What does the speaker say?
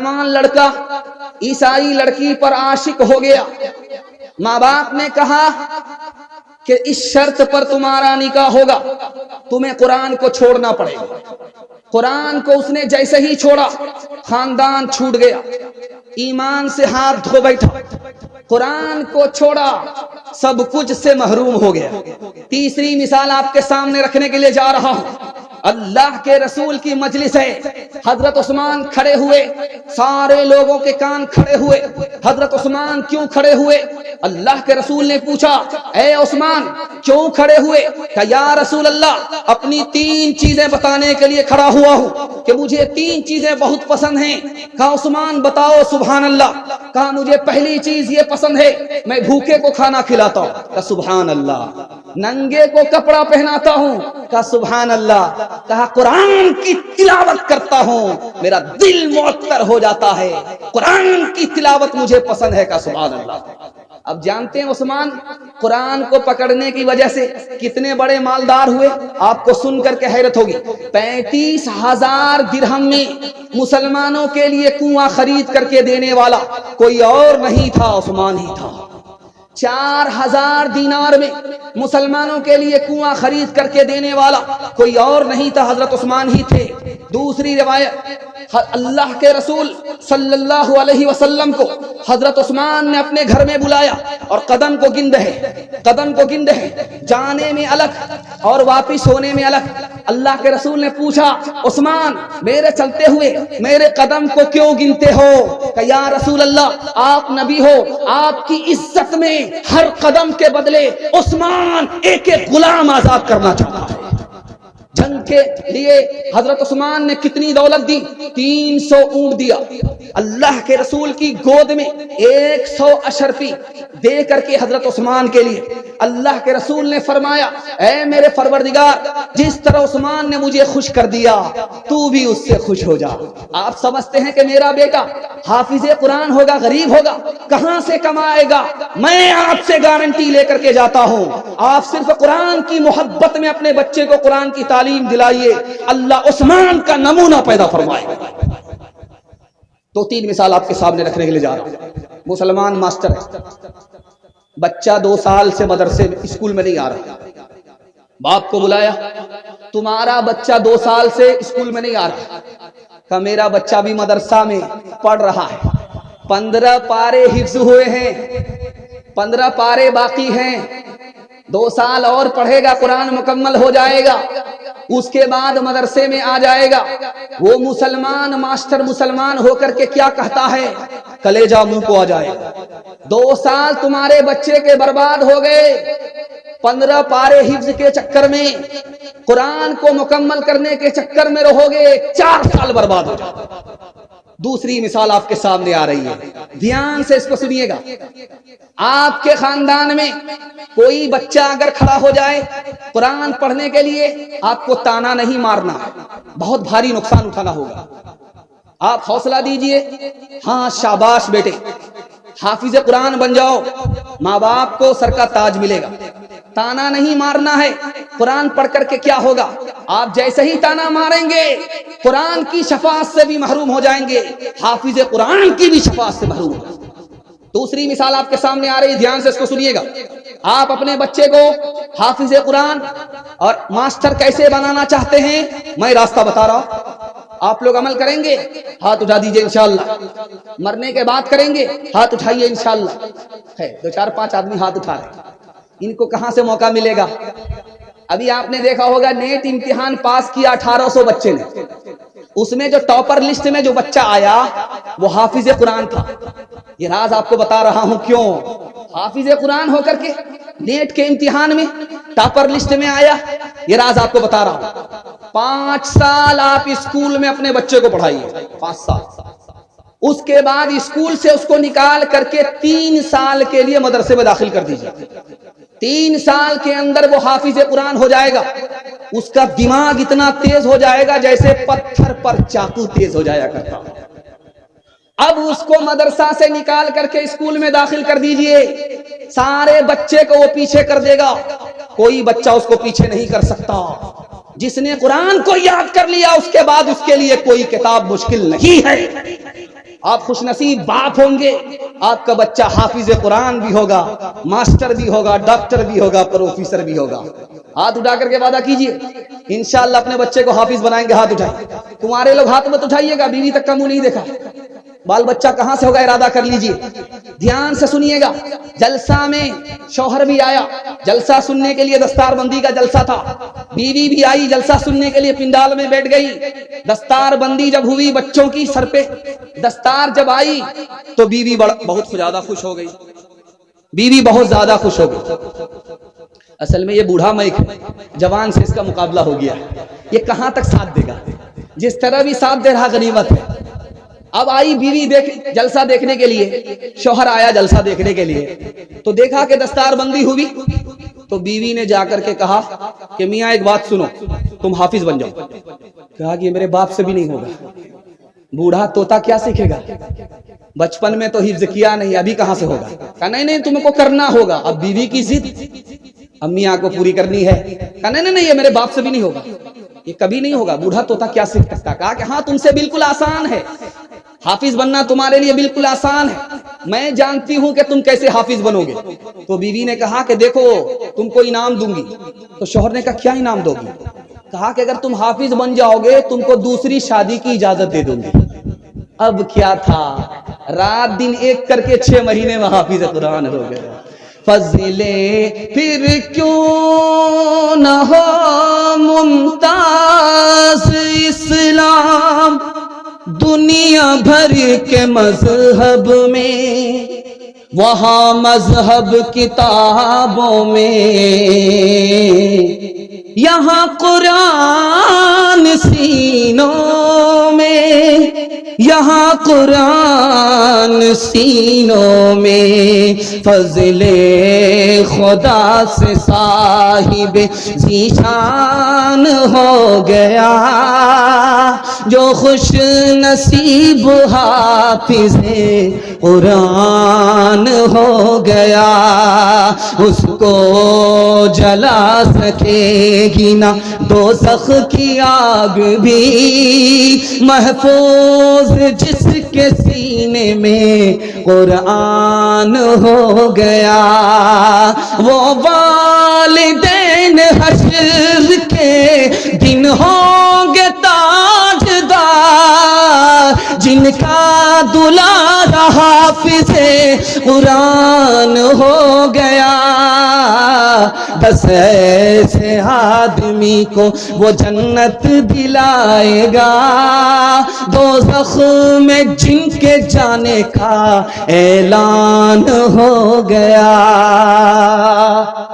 مسلمان لڑکا عیسائی لڑکی پر عاشق ہو گیا، ماں باپ نے کہا کہ اس شرط پر تمہارا نکاح ہوگا، تمہیں قرآن کو چھوڑنا پڑے گا۔ قرآن کو اس نے جیسے ہی چھوڑا خاندان چھوٹ گیا، ایمان سے ہاتھ دھو بیٹھا، قرآن کو چھوڑا سب کچھ سے محروم ہو گیا۔ تیسری مثال آپ کے سامنے رکھنے کے لیے جا رہا ہوں، اللہ کے رسول کی مجلس ہے، حضرت عثمان کھڑے ہوئے، سارے لوگوں کے کان کھڑے ہوئے۔ حضرت عثمان کیوں کھڑے ہوئے؟ اللہ کے رسول نے پوچھا اے عثمان کیوں کھڑے ہوئے؟ کہ یا رسول اللہ اپنی 3 چیزیں بتانے کے لیے کھڑا ہوا ہوں کہ مجھے 3 چیزیں بہت پسند ہیں۔ کہا عثمان بتاؤ، سبحان اللہ۔ کہا مجھے پہلی چیز یہ پسند ہے میں بھوکے کو کھانا کھلاتا ہوں، کہا سبحان اللہ۔ ننگے کو کپڑا پہناتا ہوں، کہا سبحان اللہ۔ کہا قرآن کی تلاوت کرتا ہوں میرا دل معطر ہو جاتا ہے، قرآن کی تلاوت مجھے پسند ہے، کہا سبحان اللہ۔ اب جانتے ہیں عثمان قرآن کو پکڑنے کی وجہ سے کتنے بڑے مالدار ہوئے؟ آپ کو سن کر کے حیرت ہوگی، 35,000 درہم میں مسلمانوں کے لیے کنواں خرید کر کے دینے والا کوئی اور نہیں تھا، عثمان ہی تھا۔ 4,000 دینار میں مسلمانوں کے لیے کنواں خرید کر کے دینے والا کوئی اور نہیں تھا، حضرت عثمان ہی تھے۔ دوسری روایت، اللہ کے رسول صلی اللہ علیہ وسلم کو حضرت عثمان نے اپنے گھر میں بلایا اور قدم کو گن رہے، جانے میں الگ اور واپس ہونے میں الگ۔ اللہ کے رسول نے پوچھا عثمان میرے چلتے ہوئے میرے قدم کو کیوں گنتے ہو؟ کہ یا رسول اللہ آپ نبی ہو، آپ کی عزت میں ہر قدم کے بدلے عثمان ایک ایک غلام آزاد کرنا چاہتا ہے۔ جنگ کے لیے حضرت عثمان نے کتنی دولت دی؟ 300 اونٹ دیا۔ اللہ کے رسول کی گود میں 100 اشرفی دے کر کے حضرت عثمان کے لیے اللہ کے رسول نے فرمایا اے میرے پروردگار جس طرح عثمان نے مجھے خوش کر دیا تو بھی اس سے خوش ہو جا۔ آپ سمجھتے ہیں کہ میرا بیٹا حافظ قرآن ہوگا، غریب ہوگا، کہاں سے کمائے گا؟ میں آپ سے گارنٹی لے کر کے جاتا ہوں، آپ صرف قرآن کی محبت میں اپنے بچے کو قرآن کی تعلیم دلائیے، اللہ عثمان کا نمونہ پیدا فرمائے گا۔ تو 3 مثال آپ کے سامنے رکھنے کے لیے جا رہا ہوں۔ مسلمان ماسٹر ہے، بچہ 2 سال سے مدرسے اسکول میں نہیں آ رہا، باپ کو بلایا تمہارا بچہ 2 سال سے اسکول میں نہیں آ رہا، کہ میرا بچہ بھی مدرسہ میں پڑھ رہا ہے، 15 پارے حفظ ہوئے ہیں، 15 پارے باقی ہیں، 2 سال اور پڑھے گا قرآن مکمل ہو جائے گا، اس کے بعد مدرسے میں آ جائے گا۔ وہ مسلمان ماسٹر مسلمان ہو کر کے کیا کہتا ہے؟ کلیجہ منہ کو آ جائے گا۔ 2 سال تمہارے بچے کے برباد ہو گئے، 15 پارے حفظ کے چکر میں، قرآن کو مکمل کرنے کے چکر میں رہو گے، 4 سال برباد ہو جائے۔ دوسری مثال آپ کے سامنے آ رہی ہے، دھیان سے اس کو سنیے گا۔ آپ کے خاندان میں کوئی بچہ اگر کھڑا ہو جائے قرآن پڑھنے کے لیے، آپ کو تانا نہیں مارنا، بہت بھاری نقصان اٹھانا ہوگا۔ آپ حوصلہ دیجئے، ہاں شاباش بیٹے حافظ قرآن بن جاؤ، ماں باپ کو سر کا تاج ملے گا۔ تانا نہیں مارنا ہے، قرآن پڑھ کر کے کیا ہوگا؟ آپ جیسے ہی تانا ماریں گے قرآن کی شفاعت سے بھی محروم ہو جائیں گے، حافظ قرآن کی بھی شفاعت سے محروم ہو۔ دوسری مثال آپ کے سامنے آ رہی، دھیان سے اس کو سنیے گا۔ آپ اپنے بچے کو حافظ قرآن اور ماسٹر کیسے بنانا چاہتے ہیں، میں راستہ بتا رہا ہوں، آپ لوگ عمل کریں گے؟ ہاتھ اٹھا دیجئے انشاءاللہ۔ مرنے کے بعد کریں گے؟ ہاتھ اٹھائیے انشاءاللہ۔ ہے 2 4 5 آدمی ہاتھ اٹھا رہے ہیں، ان کو کہاں سے موقع ملے گا؟ ابھی آپ نے دیکھا ہوگا نیٹ امتحان پاس کیا 1800 بچے نے، اس میں جو ٹاپر لسٹ میں جو بچہ آیا وہ حافظ قرآن تھا۔ یہ راز آپ کو بتا رہا ہوں کیوں، حافظ قرآن ہو کر کے نیٹ کے امتحان میں ٹاپر لسٹ میں آیا، یہ راز آپ کو بتا رہا ہوں۔ 5 سال آپ اسکول میں اپنے بچے کو پڑھائیے، 5 سال، اس کے بعد اسکول سے اس کو نکال کر کے 3 سال کے لیے مدرسے میں داخل کر دیجیے۔ 3 سال کے اندر وہ حافظ قرآن ہو جائے گا، اس کا دماغ اتنا تیز ہو جائے گا جیسے پتھر پر چاقو تیز ہو جایا کرتا۔ اب اس کو مدرسہ سے نکال کر کے اسکول میں داخل کر دیجئے، سارے بچے کو وہ پیچھے کر دے گا، کوئی بچہ اس کو پیچھے نہیں کر سکتا۔ جس نے قرآن کو یاد کر لیا اس کے بعد اس کے لیے کوئی کتاب مشکل نہیں ہے۔ آپ خوش نصیب باپ ہوں گے، آپ کا بچہ حافظ قرآن بھی ہوگا، ماسٹر بھی ہوگا، ڈاکٹر بھی ہوگا، پروفیسر بھی ہوگا۔ ہاتھ اٹھا کر کے وعدہ کیجئے انشاءاللہ اپنے بچے کو حافظ بنائیں گے۔ ہاتھ اٹھائیں، تمہارے لوگ ہاتھ مت اٹھائیے گا، بیوی تک کا منہ نہیں دیکھا۔ بال بچہ کہاں سے ہوگا ارادہ کر لیجئے۔ دھیان سے سنیے گا، جلسہ میں شوہر بھی آیا، جلسہ سننے کے لیے دستار بندی کا جلسہ تھا، بیوی بھی آئی جلسہ سننے کے لیے، پنڈال میں بیٹھ گئی۔ دستار بندی جب ہوئی بچوں کی، سر پہ دستار جب آئی تو بیوی بہت زیادہ خوش ہو گئی، بیوی بہت زیادہ خوش ہو گئی۔ اصل میں یہ بوڑھا مائک ہے، جوان سے اس کا مقابلہ ہو گیا، یہ کہاں تک ساتھ دے گا؟ جس طرح بھی ساتھ دے رہا غنیمت ہے۔ اب آئی بیوی جلسہ دیکھنے کے لیے، شوہر آیا جلسہ دیکھنے کے لیے، تو دیکھا کہ دستار بندی ہوئی، تو بیوی نے جا کر کے کہا کہ میاں ایک بات سنو، تم حافظ بن جاؤ۔ کہا کہ یہ میرے باپ سے بھی نہیں ہوگا، بوڑھا طوطا کیا سیکھے گا، بچپن میں تو حفظ کیا نہیں، ابھی کہاں سے ہوگا؟ کہا نہیں تم کو کرنا ہوگا۔ اب بیوی کی ضد امیاں کو پوری کرنی ہے۔ کہا نہیں یہ میرے باپ سے بھی نہیں ہوگا، یہ کبھی نہیں ہوگا، بوڑھا طوطا کیا سیکھ سکتا۔ کہا کہ ہاں تم سے بالکل آسان ہے، حافظ بننا تمہارے لیے بالکل آسان ہے، میں جانتی ہوں کہ تم کیسے حافظ بنو گے۔ تو بیوی نے کہا کہ دیکھو تم کو انعام دوں گی۔ تو شوہر نے کہا کیا انعام دو گی؟ کہا کہ اگر تم حافظ بن جاؤ گے تم کو دوسری شادی کی اجازت دے دوں گی۔ اب کیا تھا، رات دن ایک کر کے 6 مہینے میں حافظ قرآن ہو گئے۔ فضلے پھر کیوں نہ ہو ممتاز اسلام دنیا بھر کے مذہب میں، وہاں مذہب کتابوں میں، یہاں قرآن سینوں میں، یہاں قرآن سینوں میں، فضل خدا سے صاحب ذیشان ہو گیا، جو خوش نصیب حافظ قرآن ہو گیا، اس کو جلا سکے گی نہ دوزخ کی آگ بھی، محفوظ جس کے سینے میں قرآن ہو گیا۔ وہ والدین حشر کے دن ہوں گے تاجدار، جن کا دلال حافظ قرآن ہو گیا۔ 10 ایسے آدمی کو وہ جنت دلائے گا، دوزخ میں جن کے جانے کا اعلان ہو گیا۔